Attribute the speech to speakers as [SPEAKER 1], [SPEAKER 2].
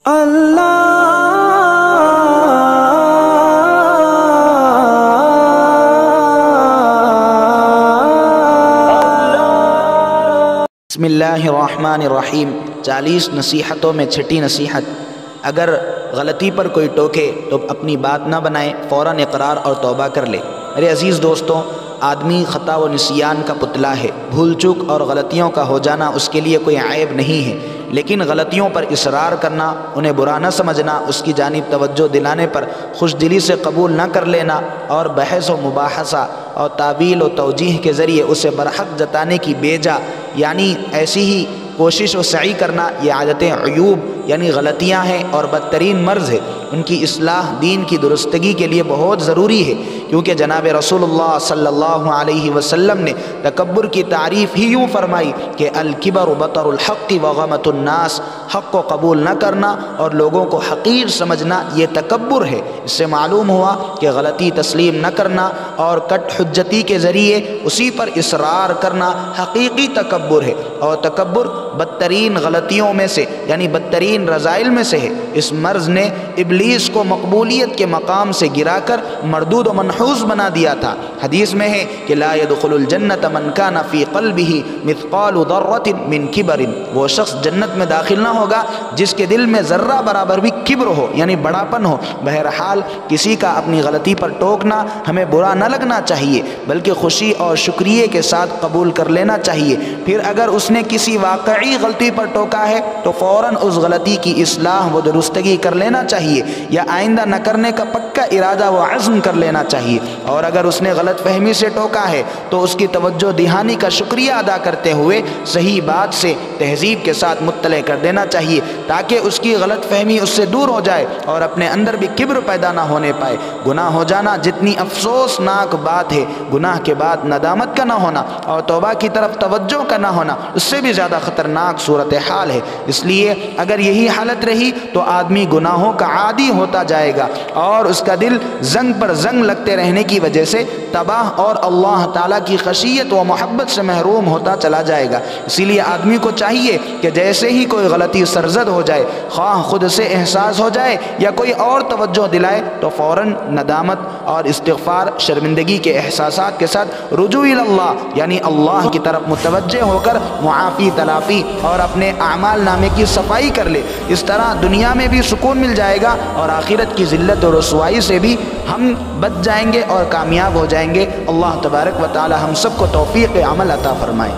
[SPEAKER 1] بسم اللہ الرحمن الرحیم 40 نصیحتوں میں چھٹی نصیحت، اگر غلطی پر کوئی ٹوکے تو اپنی بات نہ بنائے، فوراً اقرار اور توبہ کر لے۔ میرے عزیز دوستوں، آدمی خطا و نسیان کا پتلا ہے، بھول چوک اور غلطیوں کا ہو جانا اس کے لیے کوئی عیب نہیں ہے، لیکن غلطیوں پر اصرار کرنا، انہیں برا نہ سمجھنا، اس کی جانب توجہ دلانے پر خوش دلی سے قبول نہ کر لینا اور بحث و مباحثہ اور تعویل و توجیح کے ذریعے اسے برحق جتانے کی بیجا یعنی ایسی ہی کوشش و سعی کرنا، یہ عادتیں عیوب یعنی غلطیاں ہیں اور بدترین مرض ہے۔ ان کی اصلاح دین کی درستگی کے لیے بہت ضروری ہے، کیونکہ جناب رسول اللہ صلی اللہ علیہ وسلم نے تکبر کی تعریف ہی یوں فرمائی کہ الکبر بطر الحق وغمط الناس، حق کو قبول نہ کرنا اور لوگوں کو حقیر سمجھنا یہ تکبر ہے۔ اس سے معلوم ہوا کہ غلطی تسلیم نہ کرنا اور کٹ حجتی کے ذریعے اسی پر اصرار کرنا حقیقی تکبر ہے، اور تکبر بدترین غلطیوں میں سے یعنی بدترین رذائل میں سے ہے۔ اس مرض نے ابلیس کو مقبولیت کے مقام سے گرا کر مردود و منحوس بنا دیا تھا۔ حدیث میں ہے کہ لا يدخل الجنت من كان في قلبه مثقال ذرة من کبر، وہ شخص جنت میں داخل نہ ہوگا جس کے دل میں ذرہ برابر بھی کبر ہو یعنی بڑاپن ہو۔ بہرحال کسی کا اپنی غلطی پر ٹوکنا ہمیں برا نہ لگنا چاہیے، بلکہ خوشی اور شکریہ کے ساتھ قبول کر لینا چاہیے۔ پھر اگر اس نے کسی واقعی غلطی پر ٹوکا ہے تو فوراً اس غلطی کی اصلاح و درستگی کر لینا چاہیے، یا آئندہ نہ کرنے کا پکا ارادہ و عزم کر لینا چاہیے۔ اور اگر اس نے غلط فہمی سے ٹوکا ہے تو اس کی توجہ دہانی کا شکریہ ادا کرتے ہوئے صحیح بات سے تہذیب کے ساتھ مطلع کر دینا چاہیے، تاکہ اس کی غلط فہمی اس سے دور ہو جائے اور اپنے اندر بھی کبر پیدا نہ ہونے پائے۔ گناہ ہو جانا جتنی افسوسناک بات ہے، گناہ کے بعد ندامت کا نہ ہونا اور توبہ کی طرف توجہ کا نہ ہونا اس سے بھی زیادہ خطرناک صورتحال ہے۔ اس لیے اگر یہی حالت رہی تو آدمی گناہوں کا عادی ہوتا جائے گا اور اس کا دل زنگ پر زنگ لگتے رہنے کی وجہ سے تباہ اور اللہ تعالیٰ کی خشیت و محبت سے محروم ہوتا چلا جائے گا۔ اسی لیے آدمی کو چاہیے کہ جیسے ہی کوئی غلطی سرزد ہو جائے، خواہ خود سے احساس ہو جائے یا کوئی اور توجہ دلائے، تو فوراً ندامت اور استغفار، شرمندگی کے احساسات کے ساتھ رجوع اللہ یعنی اللہ کی طرف متوجہ ہو کر معافی تلافی اور اپنے اعمال نامے کی صفائی کر لے۔ اس طرح دنیا میں بھی سکون مل جائے گا اور آخرت کی ذلت و رسوائی سے بھی ہم بچ جائیں گے اور کامیاب ہو جائیں گے۔ اللہ تبارک و تعالی ہم سب کو توفیق عمل عطا فرمائے۔